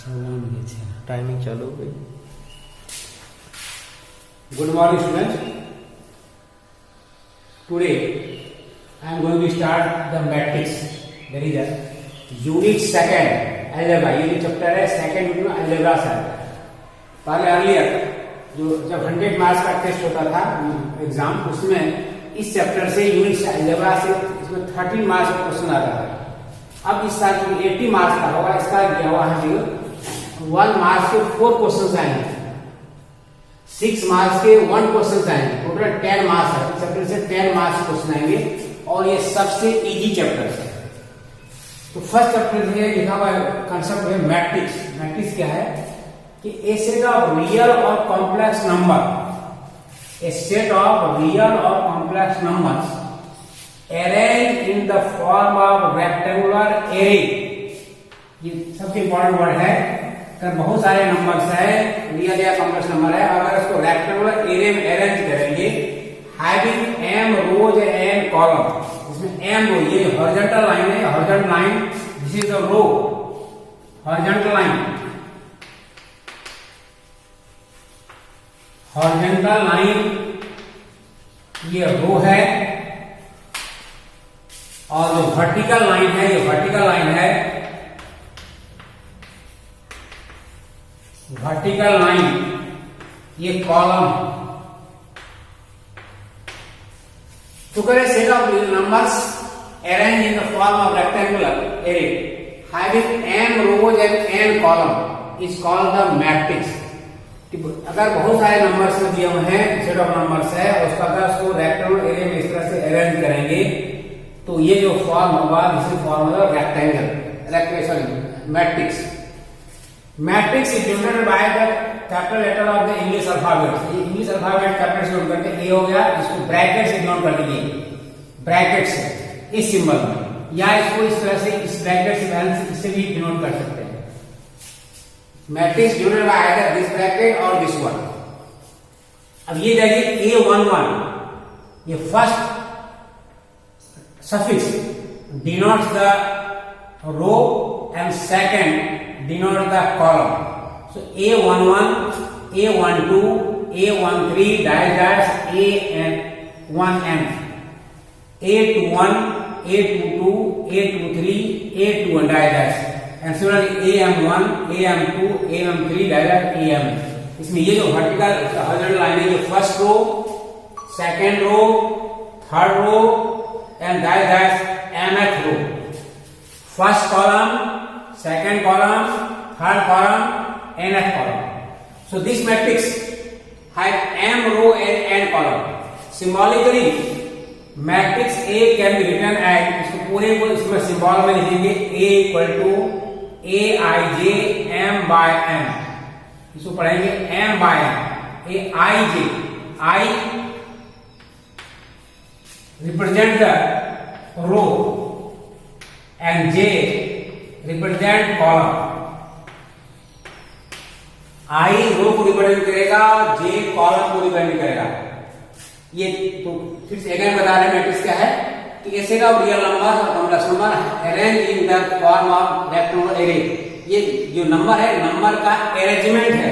Timing चालू हो गई। Good morning, students. Today I am going to start the matrix. There is a unit second algebra. ये जो chapter है second unit में अलजेब्रा से आता है। पहले अर्लियर जो जब 100 मार्क्स का टेस्ट होता था एग्जाम, उसमें इस चैप्टर से यूनिट अलजेब्रा से इसमें 13 मार्क्स का क्वेश्चन आता था। अब इस साल 80 मार्क्स का होगा। इसका क्या हुआ है, 1 मार्क्स के 4 क्वेश्चन आएंगे, 6 मार्क्स के 1 क्वेश्चन आएंगे, टोटल 10 मार्क्स है। चैप्टर से 10 मार्क्स क्वेश्चन आएंगे और ये सबसे इजी चैप्टर है। तो फर्स्ट चैप्टर में लिखा हुआ कंसेप्ट है मैट्रिक्स। मैट्रिक्स क्या है कि a set of real or complex number, a set of real or complex numbers arrange in the form of rectangular array. ये सबसे इंपॉर्टेंट वर्ड है। अगर बहुत सारे नंबर्स है, रियल या कॉम्प्लेक्स नंबर है, अगर इसको रेक्टेंगुलर एरे में अरेंज करेंगे, having m rows and column, इसमें m रो, ये हॉरिजॉन्टल लाइन है, horizontal line, this is the row, horizontal line, horizontal line ये रो है, और जो वर्टिकल लाइन है ये वर्टिकल लाइन है, वर्टिकल लाइन ये कॉलम। तो करें set of numbers arrange in the form of rectangular array having m rows and n column is called the matrix. अगर बहुत सारे नंबर्स में दिए हुए हैं, सेट ऑफ नंबर्स है, उसका अगर उसको रेक्टेंगुलर एरे में इस तरह से अरेंज करेंगे तो ये जो फॉर्म होगा, दिस फॉर्म होगा rectangle matrix. Matrix is denoted by the capital letter of the English alphabet. ये इंग्लिश अल्फाबेट कैपिटल से डिनोट करके ए हो गया, इसको ब्रैकेट से डिनोट कर दीजिए, ब्रैकेट से इस सिंबल में, या इसको इस तरह से इस ब्रैकेट से बैलेंस इससे भी डिनोट कर सकते हैं। Matrix denoted by either this bracket और दिस वन। अब ये देखिए A11, ये first suffix denotes the row and second denotes the column. So A11, A12, A13 dash A1M, A21, A22, A23, A21 dash, and similarly AM1, AM2, AM3 dash AM। इसमें ये जो vertical horizontal line है, ये first row, second row, third row and dash mth row, first column, second column, third column, nth column. So this matrix has m row and n column. Symbolically matrix A can be written as, इसको पूरे को इसमें symbol में लिखेंगे A equal to Aij m by m, इसको पढ़ेंगे m by m। Aij, I represent the row and j represent column। I रो को represent करेगा, j कॉलम को रिप्रेजेंट करेगा। ये तो फिर से अगेन बता रहे हैं मैट्रिक्स क्या है कि ऐसे का रियल नंबर और complex number arrange in the form of rectangular array. ये जो नंबर है, नंबर का अरेंजमेंट है।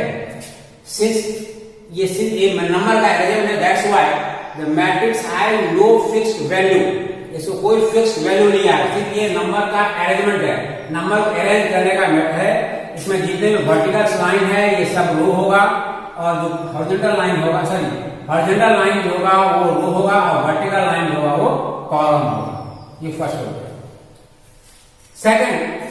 सिंस ये नंबर का अरेंजमेंट है, that's why The matrix has no fixed value। इसको कोई फिक्स्ड वैल्यू नहीं है, सिर्फ ये नंबर का अरेंजमेंट है, नंबर को अरेंज करने का मेथड है। इसमें जितने भी वर्टिकल लाइन है ये सब रो होगा, और जो हॉरिजॉन्टल लाइन होगा, सॉरी हॉरिजॉन्टल लाइन जो होगा वो रो होगा, और वर्टिकल लाइन जो होगा वो कॉलम होगा। ये फर्स्ट हो गया। Second,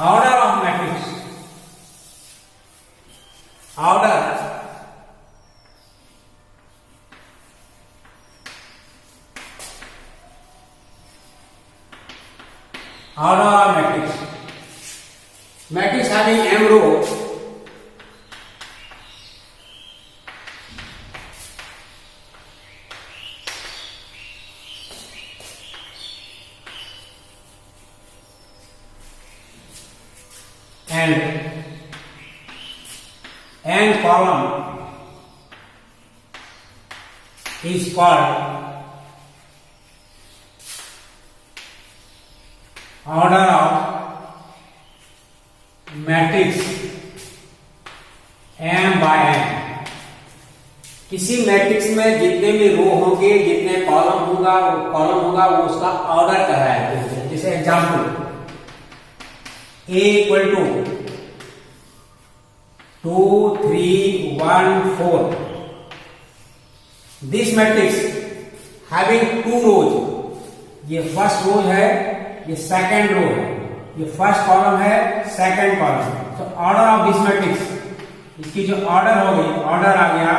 order of matrix, order of matrix, matrix having m row and n column is called order of matrix m by n। किसी मैट्रिक्स में जितने भी रो होंगे, जितने कॉलम होगा, वो उसका ऑर्डर कहलाया है। जैसे example A equal to 2 3 1 4। This matrix having two rows, ये फर्स्ट रोज है, ये सेकंड रो है, ये फर्स्ट कॉलम है, सेकंड कॉलम। तो ऑर्डर ऑफ दिस मैट्रिक्स, इसकी जो ऑर्डर हो गई, ऑर्डर आ गया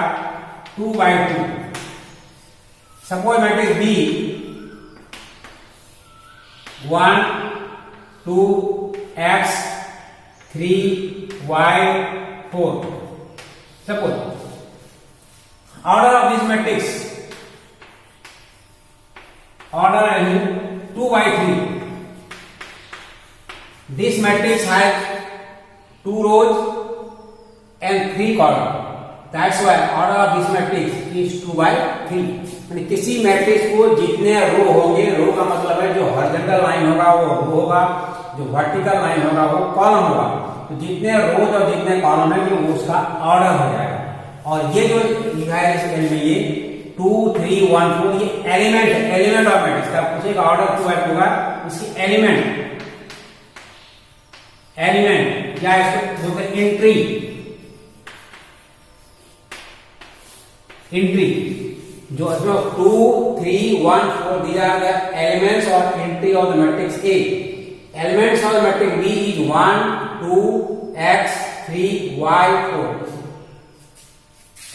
2 by 2। Suppose matrix B 1 2 x 3 y 4। Suppose order of this matrix, order is 2 by 3। This matrix has 2 rows and 3 columns. That's why order of this matrix is 2 by 3। यानी किसी matrix को जितने रो होंगे, रो का मतलब है जो हॉरिजॉन्टल लाइन होगा वो रो होगा, जो वर्टिकल लाइन होगा वो कॉलम होगा। तो जितने रोज और जितने कॉलम है वो उसका ऑर्डर हो जाएगा। और ये जो लिखा है इस पेज में, ये 2 3 1 4, ये एलिमेंट है, एलिमेंट ऑफ मैट्रिक्स का पूछेगा ऑर्डर 2 by 2 का, इसकी एलिमेंट या इसको बोलते हैं एंट्री, जो 2 3 1 4 these are the elements or entry of the matrix A। elements of the matrix B is 1 2 x 3 y 4।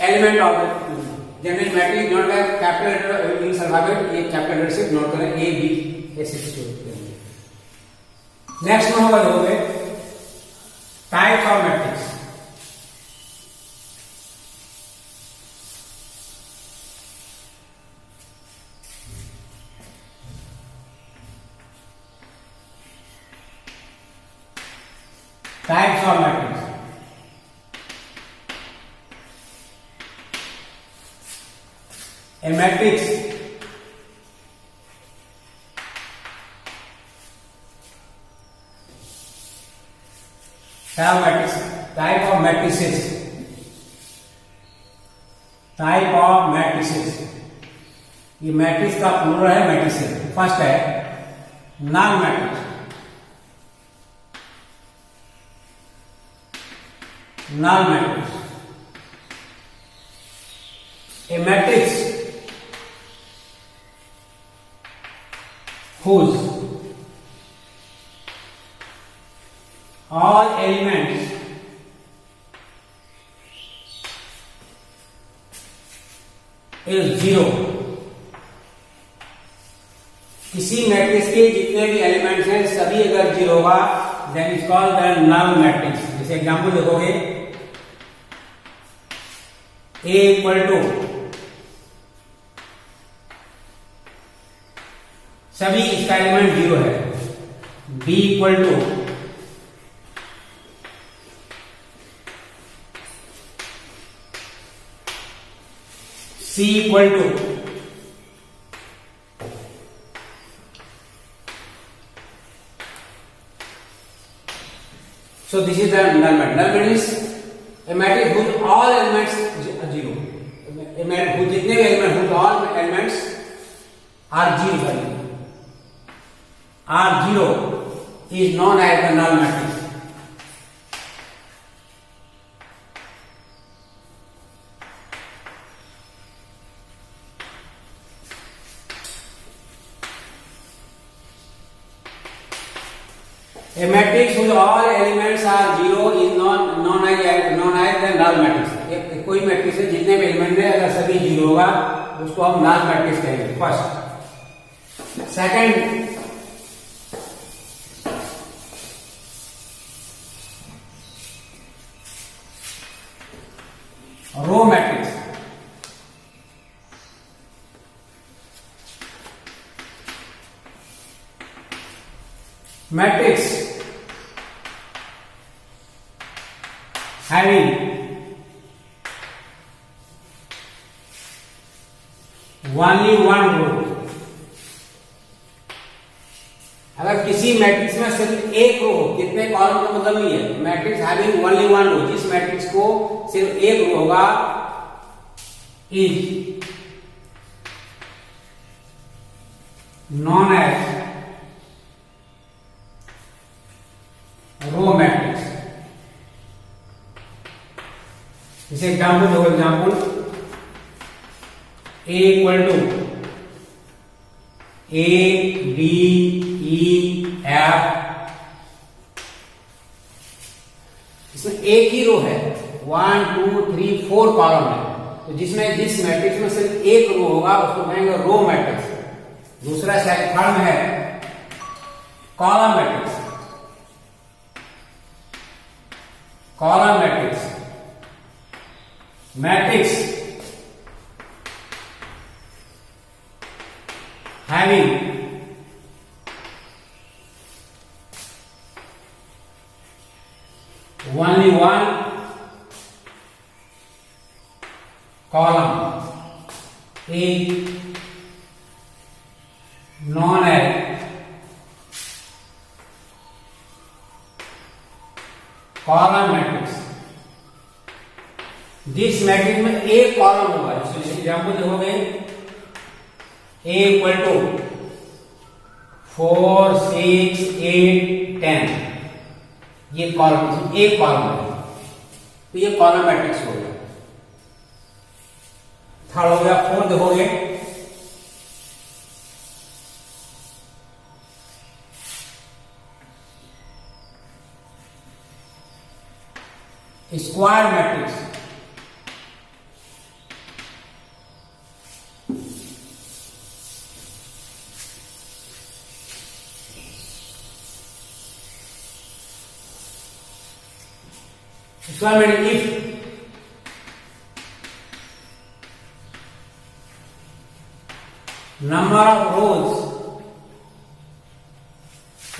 element of the general matrix note करें कैपिटल लेटर इंग्लिश अल्फाबेट, ये capital letter से note करें A B ऐसे। Next में होगा देखोगे types of matrix. Types of matrix, a matrix type of matrices, type of matrices. ये matrix का प्लूरल है मैट्रिसेस। फर्स्ट है null matrix, null matrix. A matrix whose all elements is 0। किसी matrix के जितने भी एलिमेंट्स हैं सभी अगर 0 होगा then is called the null matrix. जैसे एग्जांपल देखोगे A इक्वल टू सभी इसका एलिमेंट 0 है, B equal to C equal to so this is the null matrix। null matrix a matrix whose all elements are 0। a matrix whose जितने भी element whose all elements are 0 are 0 is known as the null matrix। A matrix whose all elements are 0 is known as the null matrix। कोई matrix है जितने भी element है अगर सभी 0 होगा उसको हम नल मैट्रिक्स कहेंगे। First. Second row matrix. Matrix having only one row. अगर किसी मैट्रिक्स में सिर्फ एक रो हो, कितने कॉलम का मतलब नहीं है, matrix having only one row, जिस मैट्रिक्स को सिर्फ एक रो होगा is known as row matrix. जैसे एग्जाम्पल हो, example A equal to A B E F, इसमें एक ही रो है, 1 2 3 4 कॉलम है, तो जिसमें जिस मैट्रिक्स में सिर्फ एक रो होगा उसको कहेंगे रो मैट्रिक्स। दूसरा थर्ड में है column matrix. Column matrix, matrix having only one column is known as column matrix। जिस मैट्रिक्स में एक कॉलम होगा, एग्जाम्पल देखोगे A इक्वल टू 4 6 8 10, ये कॉलम, एक कॉलम है, तो ये कॉलम मैट्रिक्स हो गया। थर्ड हो गया, फोर्थ देखोगे square matrix. Square matrix, if number of rows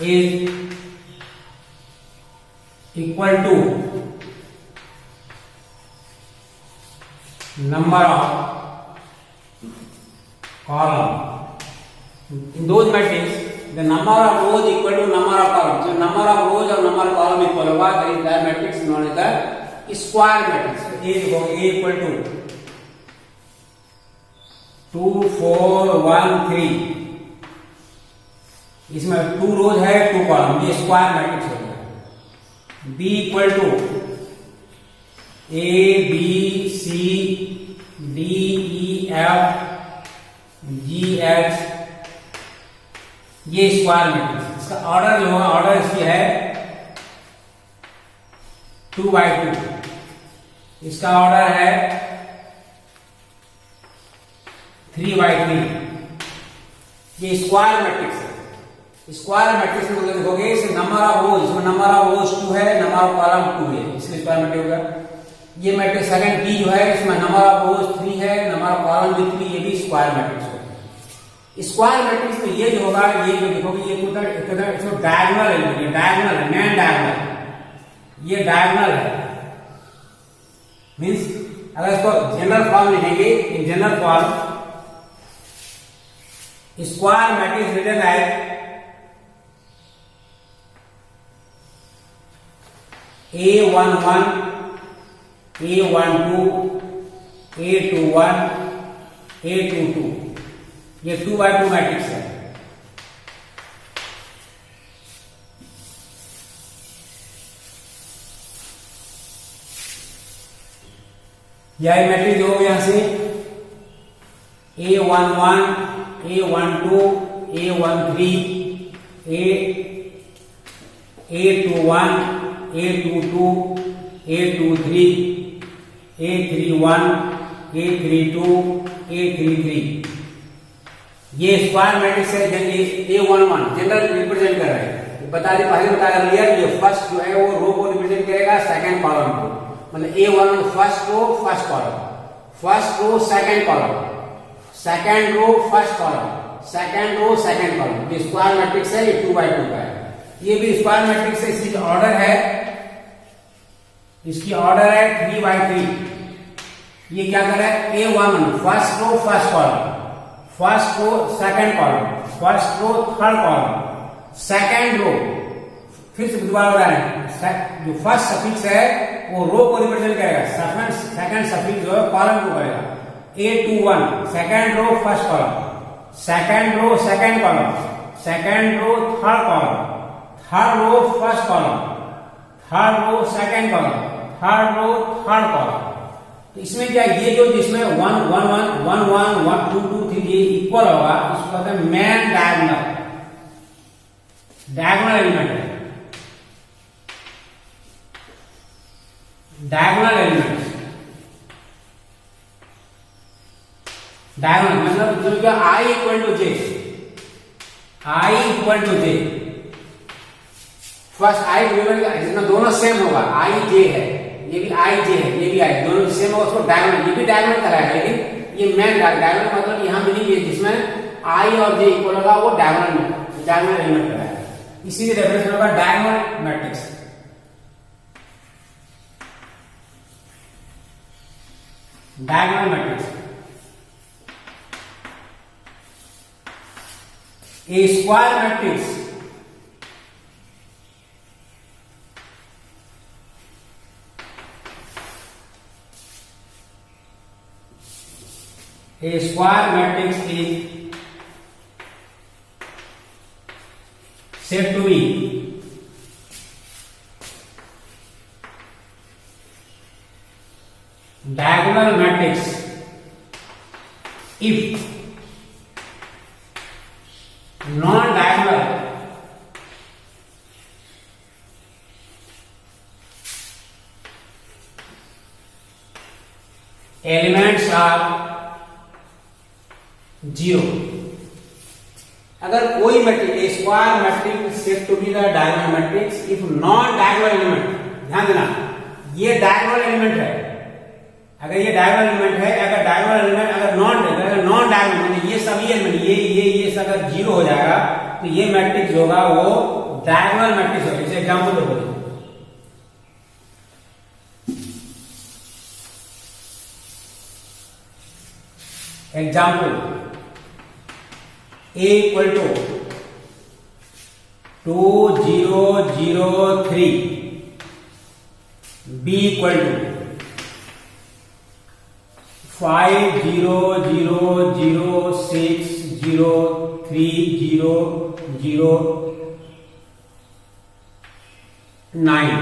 is equal to number of column, in those matrices the number of rows equal to number of columns, so number of rows और number of column equal होगा, then that matrix known as the square matrix। A equal to 2 4 1 3, इसमें 2 रोज है 2 column, ये square matrix हो गया। B equal to A B C D E F G H, ये square matrix. इसका order जो होगा, ऑर्डर इसकी है 2 by 2, इसका ऑर्डर है 3 by 3, ये स्क्वायर मैट्रिक्स है। स्क्वायर मैट्रिक्स में देखोगे इसे नंबर ऑफ रोज, इसमें नंबर ऑफ रोज 2 है, नंबर ऑफ कॉलम 2 है, इसलिए स्क्वायर मैट्रिक्स होगा। ये मैट्रिक्स सेकंड बी जो है, इसमें नंबर ऑफ रोज 3 है, नंबर ऑफ कॉलम भी 3, ये भी स्क्वायर मैट्रिक्स होगा। स्क्वायर मैट्रिक्स में ये जो होगा, ये जो देखोगे ये इसमें डायगोनल है, ये डायगोनल है, नॉन डायगोनल, ये डायगोनल है। मींस अगर इसको जनरल फॉर्म लिखेंगे, in general form square matrix written as A11 A12 A21 A22, ये 2 by 2 मैट्रिक्स है। यह मैट्रिक्स हो गया, यहां से A11 A12 A13 A21 A22 A23 A31 A32 A33, ये स्क्वायर मैट्रिक्स है। A11 जनरल रिप्रेजेंट कर रहा है, बता दे पहले बता लिया, ये फर्स्ट जो है वो रो को रिप्रेजेंट करेगा, सेकंड कॉलम को, मतलब A11 first row first column, first row second column, second row first column, second row second column. ये स्क्वायर मैट्रिक्स है, ये 2 by 2 का है। ये भी स्क्वायर मैट्रिक्स है, इसकी ऑर्डर है, इसकी ऑर्डर है 3 by 3। ये क्या कर रहा है, A11 first row first column, first row second column, first row third column, second row, फिर से दोबारा हो रहा है, जो फर्स्ट सफिक्स है वो रो को रिप्रेजेंट करेगा, सेकंड सफिक्स जो है कॉलम को करेगा। A21 second row first column, second row second column, second row third column, third row first column, third row second column, third row third column. तो इसमें क्या, ये जो जिसमें 1 1 1 1 1 1 2 2 3 ये इक्वल होगा, इसको कहते हैं मैन डायगोनल, डायगोनल एलिमेंट है, डायगोनल एलिमेंट, डायगोनल मतलब जो क्या I equal to J, I equal to J, first I जिसमें दोनों सेम होगा, I J है, ये भी I J है, ये भी I, दोनों सेम होगा, उसको डायगोनल, ये भी डायगोनल कराएगा, लेकिन ये मैन डायगोनल मतलब यहाँ भी नहीं, जिसमें I और J इक्वल होगा वो डायगोनल एलिमेंट कराएगा, इसीलिए रेफरेंस होगा diagonal matrix. Diagonal matrix A square matrix is said to be diagonal matrix if non-diagonal elements are zero. अगर कोई matrix square matrix said to be the diagonal matrix if non diagonal element, ध्यान देना ये diagonal element है, अगर ये diagonal element है, अगर डायगोनल एलिमेंट अगर नॉन डायगोनल ये सभी एलिमेंट ये सब अगर जीरो हो जाएगा तो ये मैट्रिक्स होगा वो डायगोनल मैट्रिक्स होगा। जैसे एग्जांपल देखो, example A equal to 2 0 0 3, B equal to 5 0 0 0 6 0 3 0 0 9,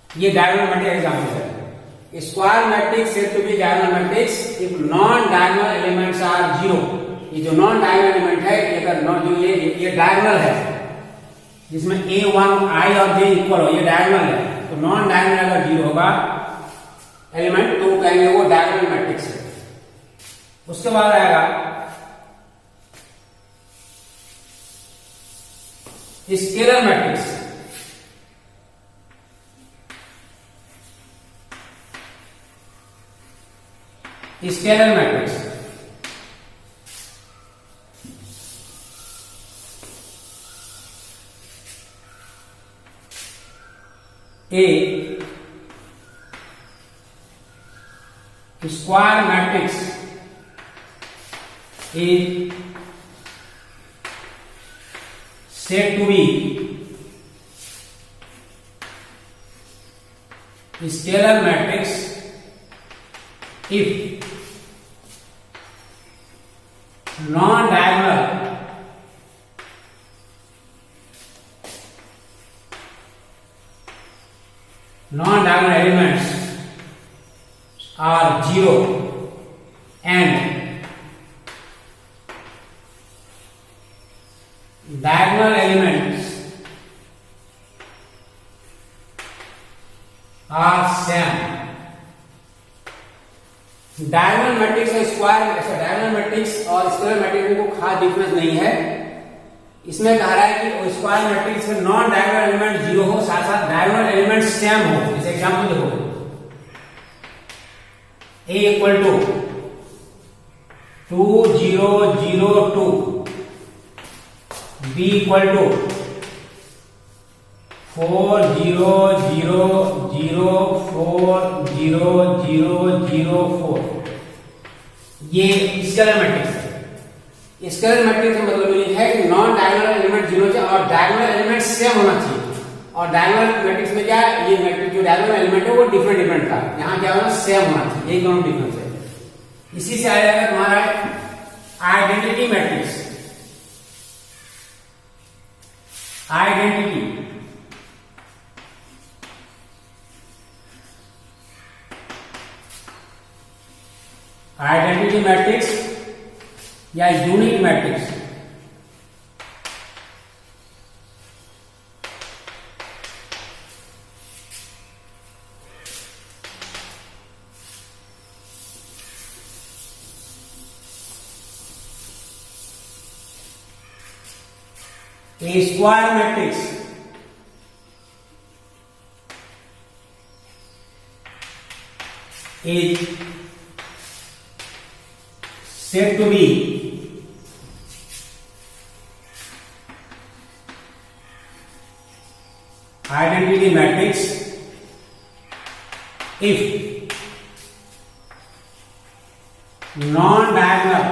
ये डायगोनल मैट्रिक्स एग्जाम्पल है। Square matrix said to be diagonal matrix if non diagonal elements are zero. ये जो नॉन डायगोनल एलिमेंट है, ये डायगोनल है, जिसमें A1 I और J इक्वल हो, ये डायगोनल है, तो नॉन डायगोनल अगर जीरो होगा एलिमेंट तो कहेंगे वो डायगोनल मैट्रिक्स है। उसके बाद आएगा scalar matrix. Scalar matrix A square matrix is said to be scalar matrix if non-diagonal elements are zero and diagonal elements are same। Diagonal matrix और स्क्वायर डायगोनल मैट्रिक्स और square matrix में कोई खास difference नहीं है। इसमें कह रहा है कि स्क्वायर मैट्रिक्स में नॉन डायगोनल एलिमेंट जीरो हो, साथ साथ डायगोनल एलिमेंट सेम हो। जैसे एग्जांपल देखो, A equal to 2 0 0 2, B equal to 4 0 0 0 4 0 0 0 4। ये स्केलर मैट्रिक्स है। स्केलर मैट्रिक्स का मतलब ये है कि नॉन डायगोनल एलिमेंट जीरो चाहिए और डायगोनल एलिमेंट सेम होना चाहिए। और डायगोनल मैट्रिक्स में क्या है, ये मैट्रिक्स जो डायगोनल एलिमेंट है वो डिफरेंट डिफरेंट था, यहाँ क्या होना सेम होना चाहिए, यही दोनों डिफरेंस है। इसी से आ जाएगा तुम्हारा identity matrix. Identity identity matrix या unique matrix. A square matrix is said to be identity matrix if non-diagonal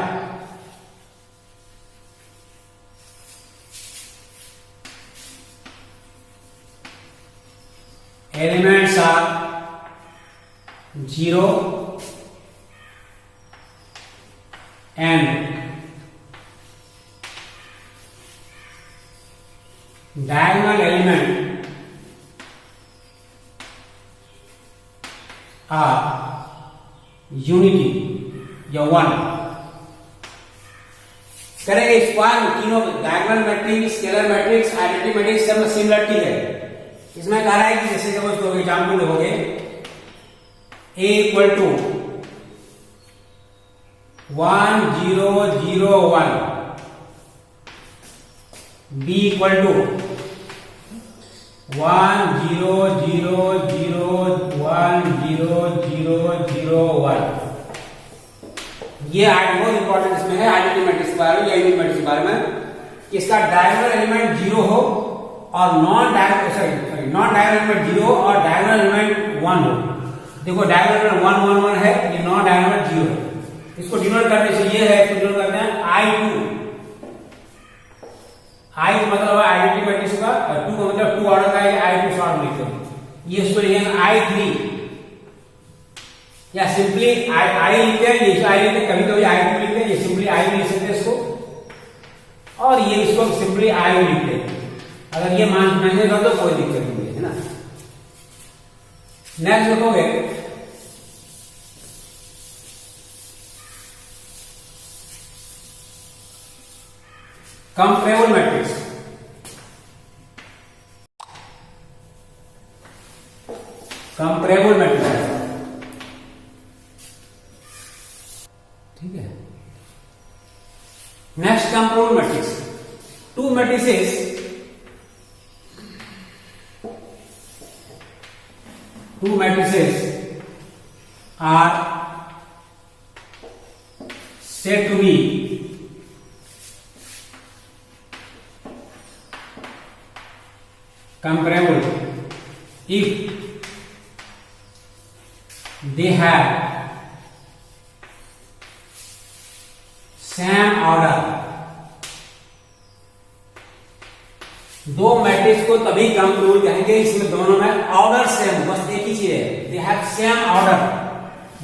elements are zero and diagonal element are unity या वन। करेंगे स्क्वायर तीनों diagonal matrix, scalar matrix, identity matrix सब में similarity है। इसमें कह रहा है कि जैसे सपोज करो एग्जांपल लोगे a equal to 1 0 0 1, b equal to 1 0 0 0 1 0 0 0 1। ये बहुत इंपॉर्टेंट इसमें है आइडेंटिटी मैट्रिक्स के बारे में या यूनिट मैट्रिक्स के बारे में कि इसका डायगोनल एलिमेंट जीरो हो और नॉन डायगोनल एलिमेंट जीरो और डायगोनल एलिमेंट वन हो। देखो डायगोनल एलिमेंट 1 1 1 है, ये नॉन डायगोनल जीरो है। इसको डिनोट करने से ये है, इसको डिनोट करते हैं I2। I मतलब आइडेंटिटी मैट्रिक्स का, 2 का मतलब 2 ऑर्डर का है, I2 शॉर्ट लिखते हैं। ये इसको लिखेंगे I3 या सिंपली I लिखते हैं, ये I लिखते हैं, कभी कभी I2 लिखते हैं, ये सिंपली I लिख सकते हैं इसको, और ये इसको सिंपली I लिखते हैं। अगर ये मान मानेगा तो कोई दिक्कत नहीं है ना। नेक्स्ट लिखोगे कंपेरेबल मैट्रिक्स। कंपेरेबल मैट्रिक्स ठीक है। Next comparable matrix, to matrices are said to be comparable if they have same order। दो मैट्रिक्स को तभी कंपेरेबल कहेंगे इसमें दोनों में ऑर्डर सेम, बस एक ही चीज है, दे हैव सेम ऑर्डर,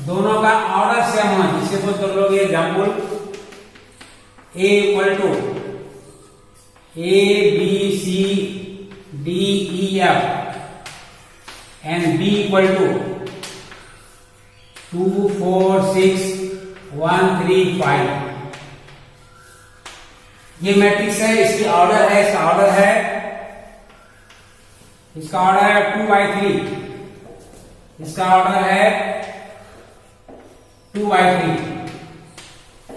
दोनों का ऑर्डर सेम होना। जिससे सपोज कर लोगे example a equal to A B C D E F and B equal to 2 4 6 1 3 5। ये मैट्रिक्स है, इसकी ऑर्डर है, इसका ऑर्डर है, इसका ऑर्डर है 2/3, इसका ऑर्डर है 2/3।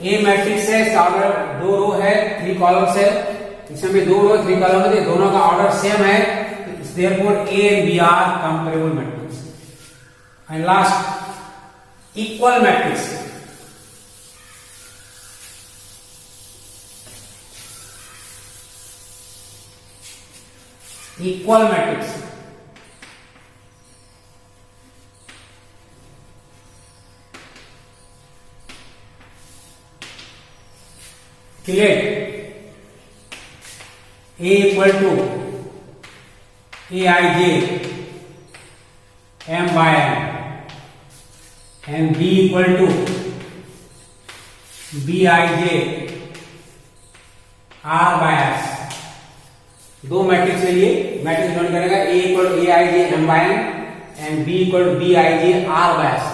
ए मैट्रिक्स है, इसका ऑर्डर 2 रो है 3 कॉलम्स है, इसमें भी 2 रो 3 कॉलम है, दोनों का ऑर्डर सेम है, therefore A and B are comparable matrix. And last equal matrix. Equal matrix Calculate A equal to Aij M by N and B equal to Bij R by S. दो matrix के लिए matrix draw करेगा A equal to Aij M by N and B equal to Bij R by S.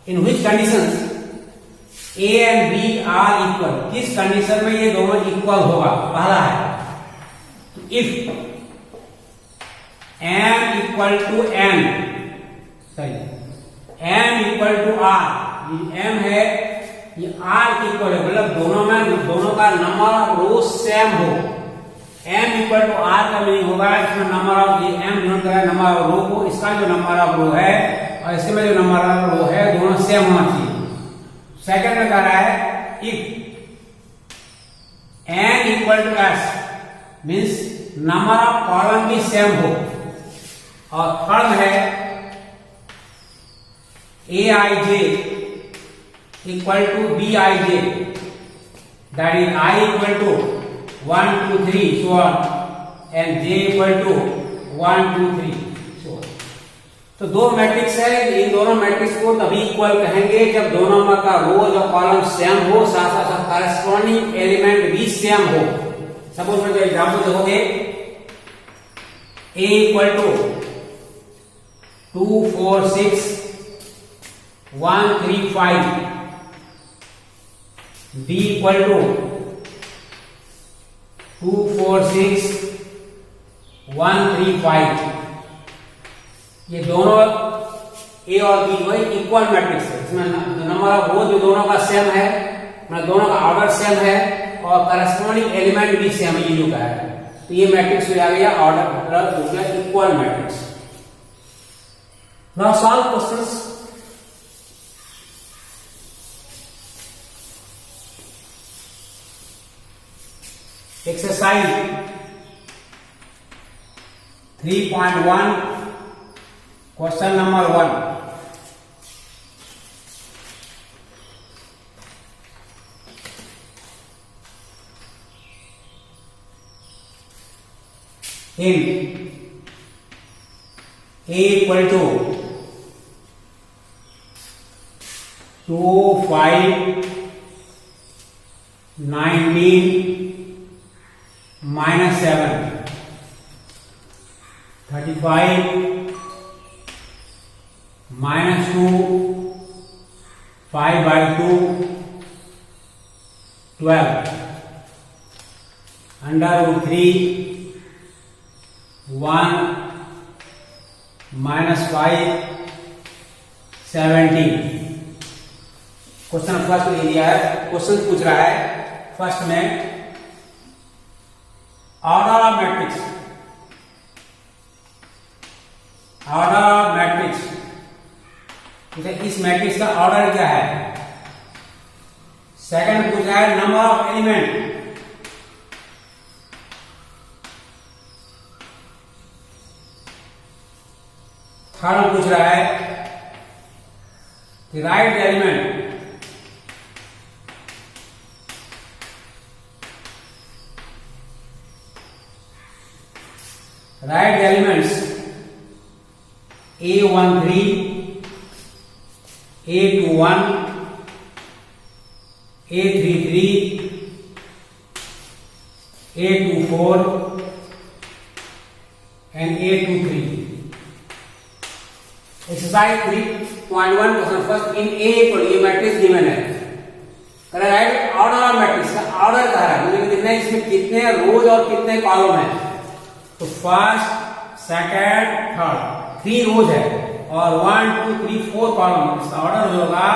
In which conditions A and B are equal? किस condition में ये दोनों equal होगा? पहला है if M equal to N, सही, M equal to R, ये M है, ये R के इक्वल है, मतलब दोनों का नंबर ऑफ रो सेम हो. M इक्वल टू R का मीनिंग होगा इसमें नंबर ऑफ, ये M डिनोट कर रहा है नंबर ऑफ रो को, इसका जो नंबर ऑफ रो है और इसमें जो नंबर ऑफ रो है दोनों सेम होना चाहिए. सेकंड में कह रहा है if N equal to S means number of column भी सेम हो. और थर्ड है Aij equal to Bij, that is I equal to 1 2 3 so on and J equal to 1 2 3 so on. तो दो मैट्रिक्स है, इन दोनों मैट्रिक्स को तभी इक्वल कहेंगे जब दोनों में का रोज और कॉलम सेम हो, साथ साथ करस्पॉन्डिंग एलिमेंट भी सेम हो. सपोज फॉर एग्जांपल देखोगे A equal to 2 4 6 1 3 5, B equal to 2 4 6 1 3 5. ये दोनों A और B जो है इक्वल मैट्रिक्स है, इसमें नंबर ऑफ रो जो दोनों का सेम है, मतलब दोनों का ऑर्डर सेम है और करस्पॉन्डिंग एलिमेंट भी सेम है, ये जो है. तो ये मैट्रिक्स हो गया ऑर्डर हो गया equal matrix. Now solve questions. Exercise 3.1 question number 1. In A equal to 2 5 19 minus 7 35 minus 2 5 by 2 12 under root 3 1 minus 5 17. Question first ले लिया है. क्वेश्चन पूछ रहा है फर्स्ट में order of matrix, order of matrix, इस मैट्रिक्स का ऑर्डर क्या है. सेकंड पूछ रहा है नंबर ऑफ एलिमेंट, थर्ड पूछ रहा है कि right element, right elements A13 A21 A33 A24 and A23. Exercise 3.1 question first. In A पर ये मैट्रिक्स गिवन है, कह रहा है ऑर्डर ऑफ मैट्रिक्स का ऑर्डर कह रहा है, मुझे कितने इसमें कितने रोज और कितने कॉलम है. तो फर्स्ट सेकंड थर्ड 3 रोज है और 1 2 3 4 कॉलम. इसका ऑर्डर जो होगा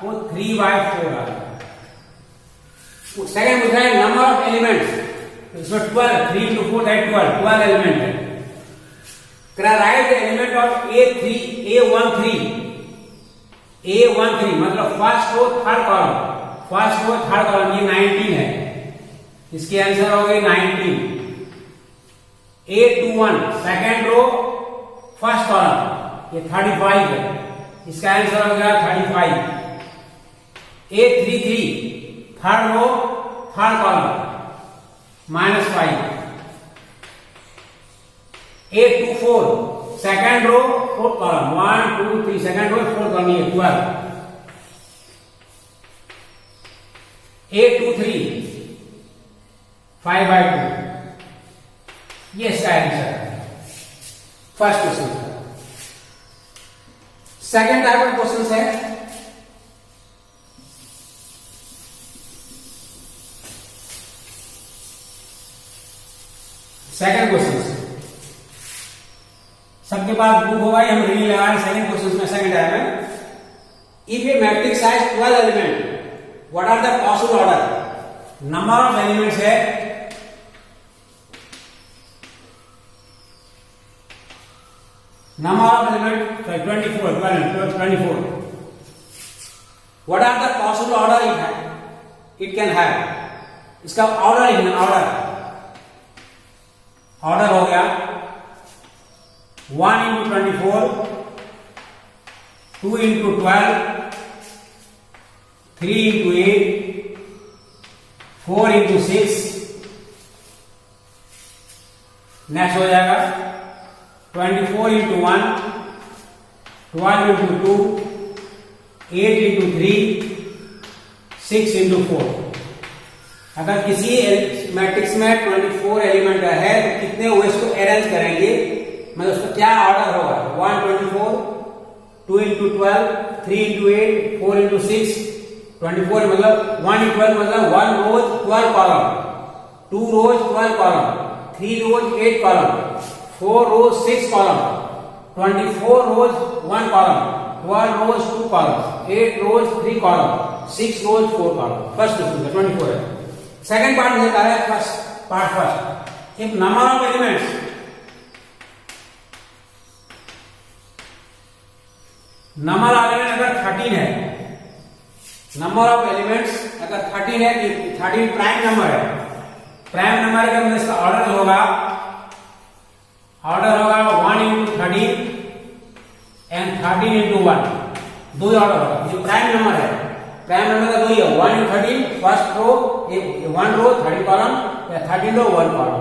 वो 3 by 4 आएगा. सेकंड पूछ रहा है नंबर ऑफ एलिमेंट्स, इसमें 12 3 into 4 दैट 12 एलिमेंट है. राइट एलिमेंट ऑफ A13 मतलब first row third column, first row third column ये 19 है, इसके आंसर हो गए 19. A21 second row first column ये 35 है, इसका आंसर हो गया 35. A33 third row third column -5, 8 to 4 second row fourth column, 1 2 3 second row fourth column, ये 12, 8 to 3 5/2, ये इसका आंसर है फर्स्ट क्वेश्चन का। सेकंड टाइप ऑफ क्वेश्चन है सेकंड क्वेश्चन, सबके पास बुक होगा, हम रीडिंग लगा रहे हैं सेकंड क्वेश्चन में। सेकंड टाइप में, if a matrix has 12 element, what are the possible order? Number of elements है number of element 24, 24. What are the possible order it can have? इसका ऑर्डर लिखना, ऑर्डर हो गया 1 into 24, 2 into 12, 3 into 8, 4 into 6, next हो जाएगा 24 into 1, 12 into 2, 8 into 3, 6 into 4। अगर किसी matrix में 24 एलिमेंट है तो कितने हुए इसको अरेंज करेंगे, मतलब उसका क्या ऑर्डर होगा? 1 24, 2 into 12, 3 into 8, 4 into 6, 24 मतलब 1 into 12 मतलब 1 रोज 12 कॉलम, 2 रोज 12 कॉलम, 3 रोज 8 column, 4 rows 6 column, 24 rows 1 column, 12 rows 2 columns, 8 rows 3 column, 6 rows 4 column। First question 24 है। सेकंड पार्ट में बता रहा है first if number of elements, number of element अगर 13 है, नंबर ऑफ एलिमेंट्स अगर 13 है, 13 प्राइम नंबर है, प्राइम नंबर का मतलब इसका ऑर्डर होगा 1 into 13 एंड 13 into 1, दो ऑर्डर होगा। ये प्राइम नंबर है, प्राइम नंबर का दो ही है, 1 into 13 फर्स्ट रो 1 रो 13 कॉलम, या 13 रो 1 कॉलम।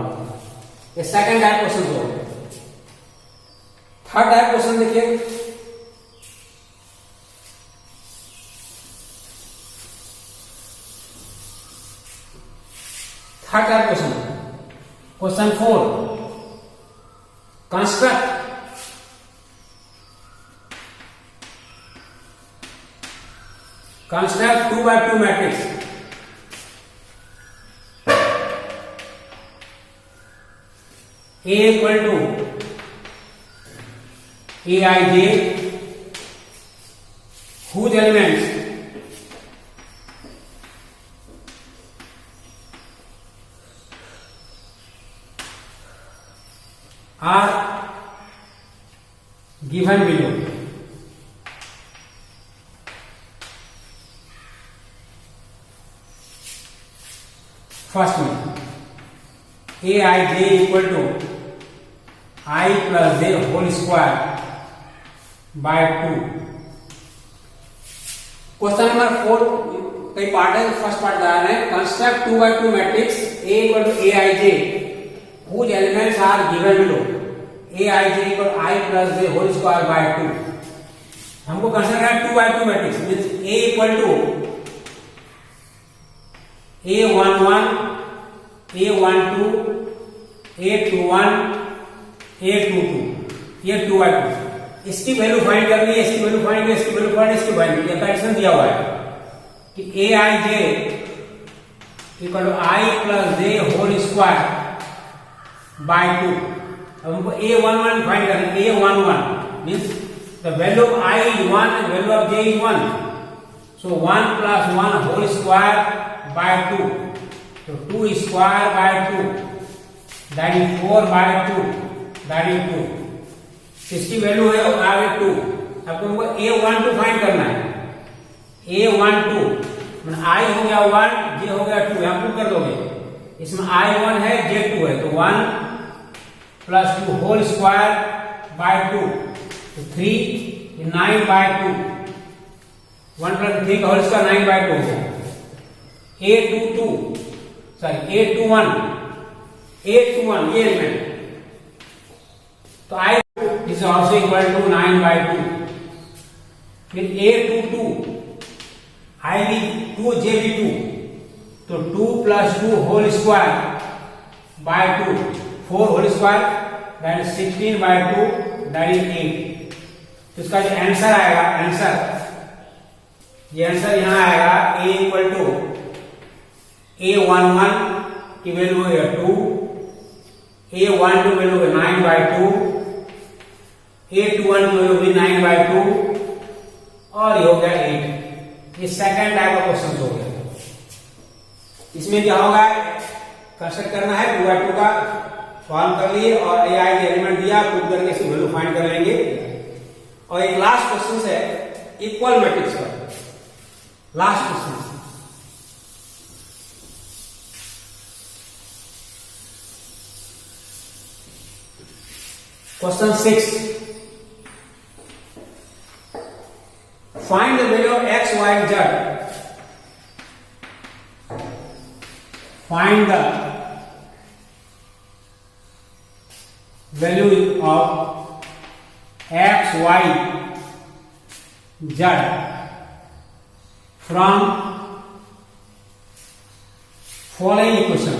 ये सेकंड टाइप क्वेश्चन हो गया। थर्ड टाइप क्वेश्चन देखिए, third type question, question 4, construct construct 2x2 matrix A equal to Aij whose elements are given below। First में Aij equal to I plus j whole square by 2। Question number 4 कई part है, first part बता रहे हैं, construct 2x2 matrix A equal to Aij whose elements are given below। Aij equal I plus j whole square by 2। हमको consider करना 2x2 matrix means A equal to A11, A12, A21, A22, ये 2x2। इसकी value find करनी है, इसकी value find, इसकी value find, इसकी value, ये कंडीशन दिया हुआ है कि Aij equal to I plus j whole square by 2। अब हमको A11 फाइंड करना है। A11 means the value of I is 1 and value of j is 1, so 1 plus 1 whole square by 2, so 2 square by 2 that is 4 by 2 that is 2। इसकी value है आगे 2। अब तुमको A12 find करना है। A12 मतलब I हो गया 1, J हो गया 2, यहां पुट कर दोगे। इसमें I1 है, J2 है, तो 1 plus 2 होल स्क्वायर by 2, तो 3 9 by 2, 1 plus 3 का होल स्क्वायर 9 by 2 हो गया। A22 सॉरी 8 to 1 ये एलिमेंट, तो I is also equal to 9/2. फिर A to 2 I भी 2 J भी 2, तो 2 plus 2 whole square by 2 4 whole square that is 16/2 that is 8. तो इसका जो आंसर आएगा, ये आंसर यहां आएगा A इक्वल टू A11 की वैल्यू है 2, A12 वैल्यू है 9/2, A21 की वैल्यू भी 9/2 और ये हो गया 8। ये सेकंड टाइप का क्वेश्चन हो गया। इसमें क्या होगा, कंस्ट्रक्ट करना है 2/2 का फॉर्म कर लिए और AI के एलिमेंट दिया, पुट करके इसकी वैल्यू फाइंड कर लेंगे। और एक लास्ट क्वेश्चन है इक्वल मैट्रिक्स का, last question question 6, find the value of x, y, z। Find the value of x, y, z from following equation।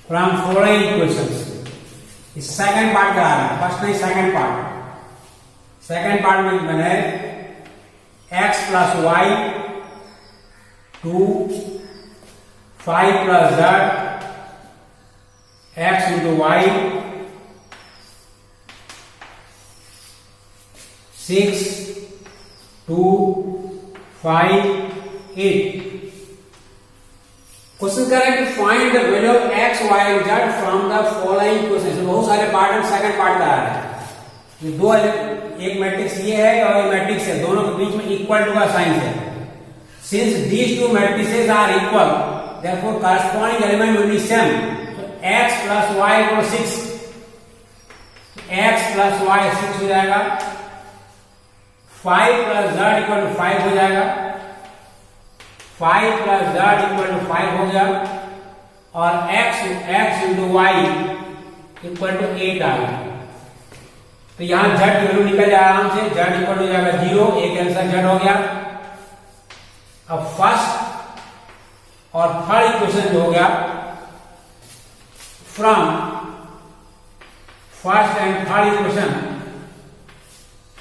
From following equations। इस सेकंड पार्ट करा रहे हैं, फर्स्ट नहीं सेकंड पार्ट। सेकंड पार्ट में बने x plus y 2 5 plus z x into y 6 2 5 8। Question कर रहे हैं कि find the value of x, y and z from the following question. बहुत सारे पार्ट हैं, सेकंड पार्ट करा रहे हैं। ये दो, एक मैट्रिक्स ये है और एक मैट्रिक्स है, दोनों के बीच में इक्वल टू का साइन है। Since these two matrices are equal therefore corresponding element will be same. तो x plus y equal 6, x plus y 6 हो जाएगा, 5 plus z इक्वल टू 5 हो जाएगा, 5 plus z इक्वल टू 5 हो गया और x into y equal to 8 आ गया। तो यहां z की वैल्यू निकल जाए आराम से, z इक्वल हो जाएगा 0, एक आंसर z हो गया। अब फर्स्ट और थर्ड इक्वेशन जो हो गया, from first and third equation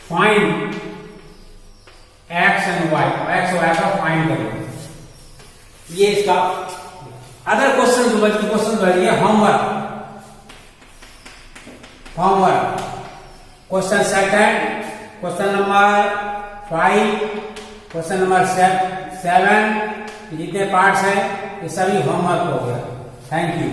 find x and y, x और y का फाइंड करो। ये इसका अदर क्वेश्चन जो बच्चे क्वेश्चन बचिए homework. Question second, question number 5, question number 7, जितने पार्ट्स हैं ये सभी होमवर्क हो गया। Thank you.